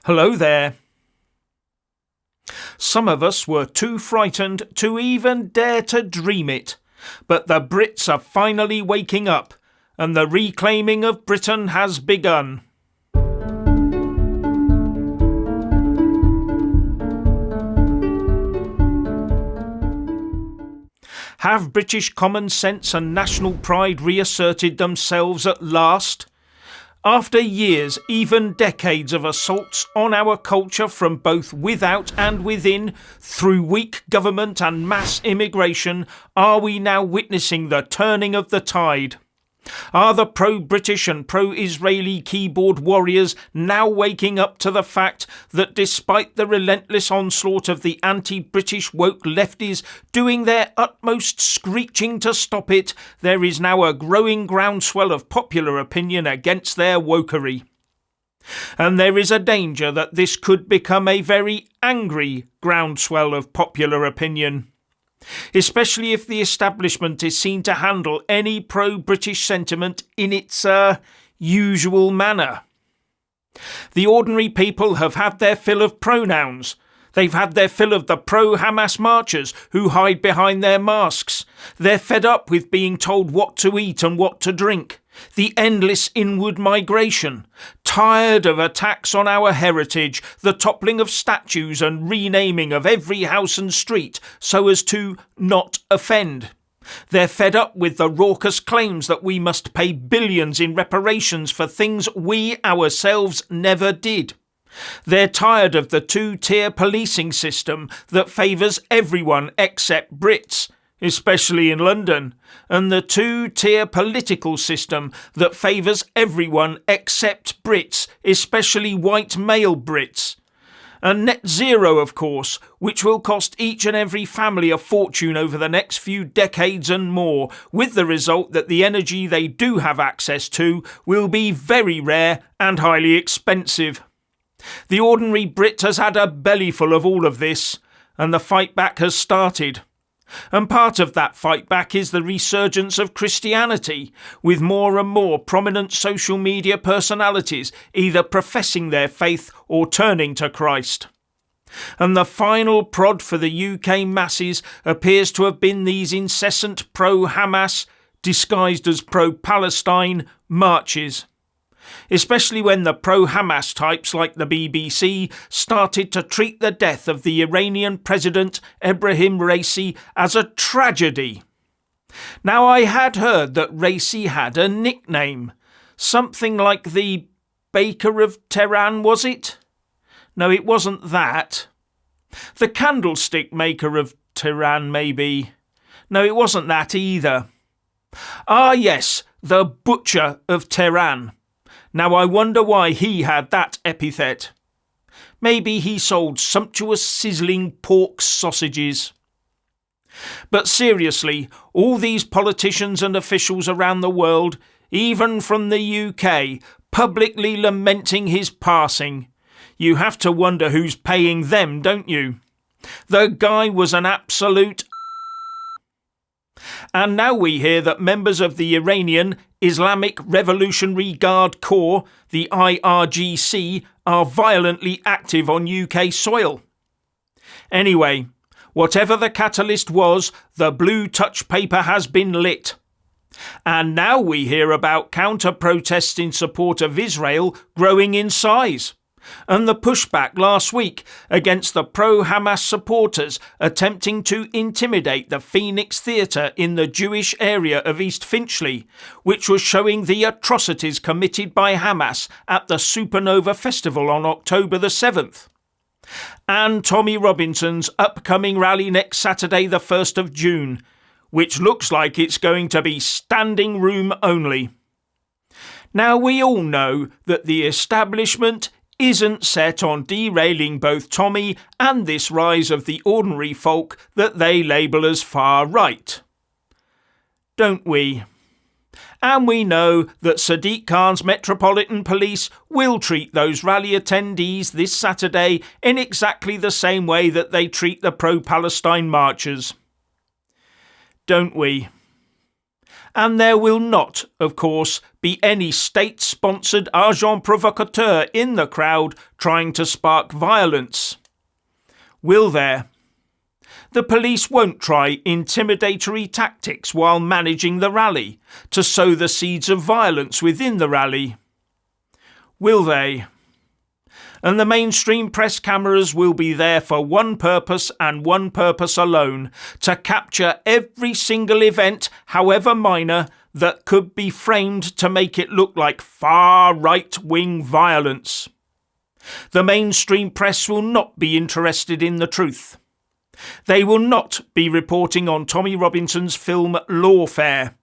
Hello there. Some of us were too frightened to even dare to dream it, but the Brits are finally waking up, and the reclaiming of Britain has begun. Have British common sense and national pride reasserted themselves at last? After years, even decades of assaults on our culture from both without and within, through weak government and mass immigration, are we now witnessing the turning of the tide? Are the pro-British and pro-Israeli keyboard warriors now waking up to the fact that despite the relentless onslaught of the anti-British woke lefties doing their utmost screeching to stop it, there is now a growing groundswell of popular opinion against their wokery? And there is a danger that this could become a very angry groundswell of popular opinion, especially if the establishment is seen to handle any pro-British sentiment in its usual manner. The ordinary people have had their fill of pronouns. They've had their fill of the pro-Hamas marchers who hide behind their masks. They're fed up with being told what to eat and what to drink. The endless inward migration. Tired of attacks on our heritage, the toppling of statues and renaming of every house and street so as to not offend. They're fed up with the raucous claims that we must pay billions in reparations for things we ourselves never did. They're tired of the two-tier policing system that favours everyone except Brits, especially in London, and the two-tier political system that favours everyone except Brits, especially white male Brits. And net zero, of course, which will cost each and every family a fortune over the next few decades and more, with the result that the energy they do have access to will be very rare and highly expensive. The ordinary Brit has had a bellyful of all of this, and the fight back has started. And part of that fight back is the resurgence of Christianity, with more and more prominent social media personalities either professing their faith or turning to Christ. And the final prod for the UK masses appears to have been these incessant pro-Hamas, disguised as pro-Palestine, marches. Especially when the pro-Hamas types like the BBC started to treat the death of the Iranian President Ebrahim Raisi as a tragedy. Now, I had heard that Raisi had a nickname, something like the Baker of Tehran, was it? No, it wasn't that. The Candlestick Maker of Tehran, maybe. No, it wasn't that either. Ah, yes, the Butcher of Tehran. Now I wonder why he had that epithet. Maybe he sold sumptuous sizzling pork sausages. But seriously, all these politicians and officials around the world, even from the UK, publicly lamenting his passing. You have to wonder who's paying them, don't you? The guy was an absolute. And now we hear that members of the Iranian Islamic Revolutionary Guard Corps, the IRGC, are violently active on UK soil. Anyway, whatever the catalyst was, the blue touch paper has been lit. And now we hear about counter-protests in support of Israel growing in size. And the pushback last week against the pro-Hamas supporters attempting to intimidate the Phoenix Theatre in the Jewish area of East Finchley, which was showing the atrocities committed by Hamas at the Supernova Festival on October the 7th. And Tommy Robinson's upcoming rally next Saturday the 1st of June, which looks like it's going to be standing room only. Now we all know that the establishment isn't set on derailing both Tommy and this rise of the ordinary folk that they label as far right. Don't we? And we know that Sadiq Khan's Metropolitan Police will treat those rally attendees this Saturday in exactly the same way that they treat the pro-Palestine marchers. Don't we? And there will not, of course, be any state-sponsored agent provocateur in the crowd trying to spark violence. Will there? The police won't try intimidatory tactics while managing the rally to sow the seeds of violence within the rally. Will they? And the mainstream press cameras will be there for one purpose and one purpose alone: to capture every single event, however minor, that could be framed to make it look like far right-wing violence. The mainstream press will not be interested in the truth. They will not be reporting on Tommy Robinson's film Lawfare.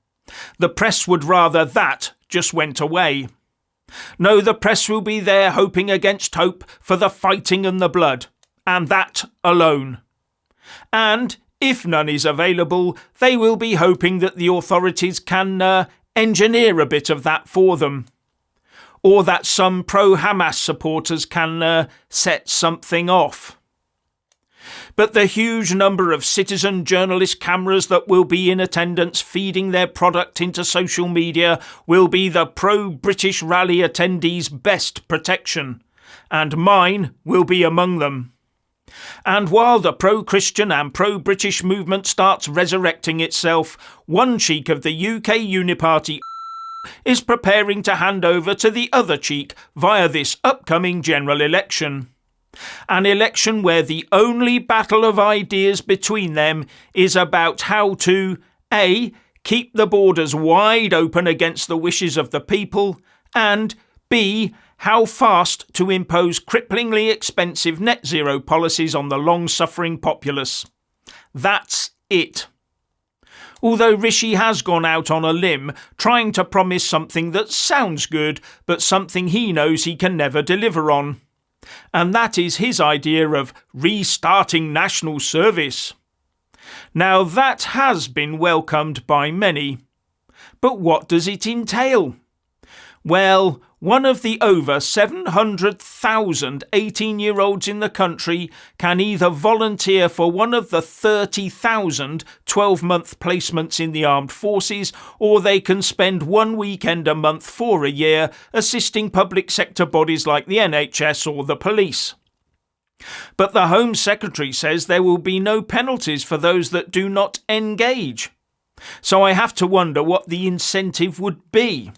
The press would rather that just went away. No, the press will be there hoping against hope for the fighting and the blood, and that alone. And, if none is available, they will be hoping that the authorities can engineer a bit of that for them. Or that some pro-Hamas supporters can set something off. But the huge number of citizen journalist cameras that will be in attendance feeding their product into social media will be the pro-British rally attendees' best protection, and mine will be among them. And while the pro-Christian and pro-British movement starts resurrecting itself, one cheek of the UK Uniparty is preparing to hand over to the other cheek via this upcoming general election. An election where the only battle of ideas between them is about how to A. Keep the borders wide open against the wishes of the people, and B. How fast to impose cripplingly expensive net zero policies on the long-suffering populace. That's it. Although Rishi has gone out on a limb trying to promise something that sounds good, but something he knows he can never deliver on. And that is his idea of restarting national service. Now that has been welcomed by many. But what does it entail? Well, one of the over 700,000 18-year-olds in the country can either volunteer for one of the 30,000 12-month placements in the armed forces, or they can spend one weekend a month for a year assisting public sector bodies like the NHS or the police. But the Home Secretary says there will be no penalties for those that do not engage. So I have to wonder what the incentive would be.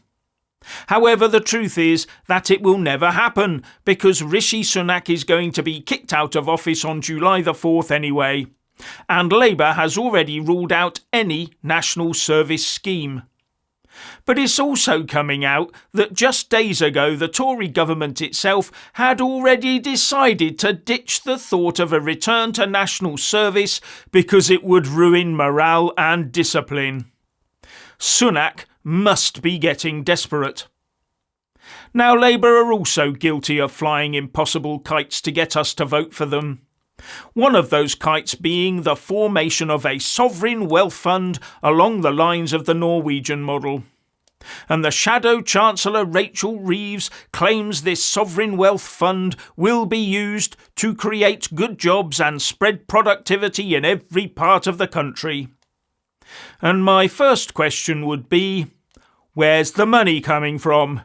However, the truth is that it will never happen, because Rishi Sunak is going to be kicked out of office on July the 4th anyway, and Labour has already ruled out any national service scheme. But it's also coming out that just days ago the Tory government itself had already decided to ditch the thought of a return to national service because it would ruin morale and discipline. Sunak must be getting desperate. Now, Labour are also guilty of flying impossible kites to get us to vote for them. One of those kites being the formation of a sovereign wealth fund along the lines of the Norwegian model. And the Shadow Chancellor Rachel Reeves claims this sovereign wealth fund will be used to create good jobs and spread productivity in every part of the country. And my first question would be, where's the money coming from?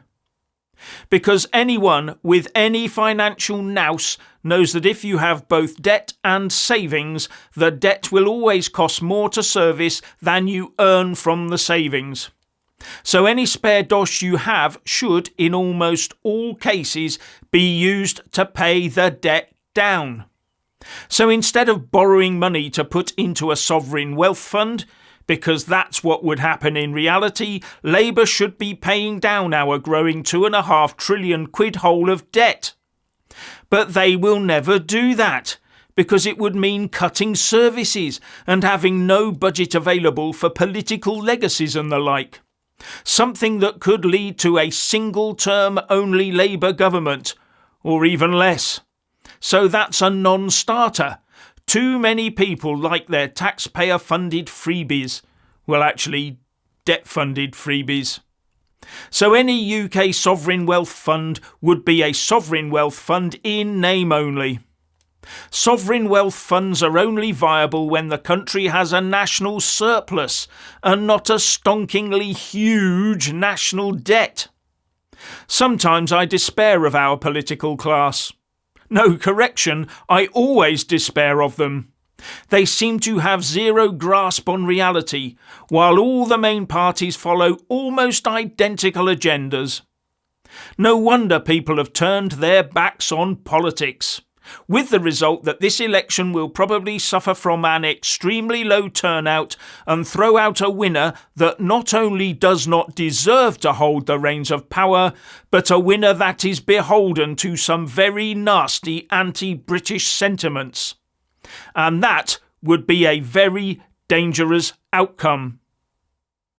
Because anyone with any financial nous knows that if you have both debt and savings, the debt will always cost more to service than you earn from the savings. So any spare dosh you have should, in almost all cases, be used to pay the debt down. So instead of borrowing money to put into a sovereign wealth fund, because that's what would happen in reality, Labour should be paying down our growing £2.5 trillion hole of debt. But they will never do that, because it would mean cutting services and having no budget available for political legacies and the like. Something that could lead to a single-term only Labour government, or even less. So that's a non-starter. Too many people like their taxpayer-funded freebies. Well, actually, debt-funded freebies. So any UK sovereign wealth fund would be a sovereign wealth fund in name only. Sovereign wealth funds are only viable when the country has a national surplus and not a stonkingly huge national debt. Sometimes I despair of our political class. No, correction, I always despair of them. They seem to have zero grasp on reality, while all the main parties follow almost identical agendas. No wonder people have turned their backs on politics, with the result that this election will probably suffer from an extremely low turnout and throw out a winner that not only does not deserve to hold the reins of power, but a winner that is beholden to some very nasty anti-British sentiments. And that would be a very dangerous outcome.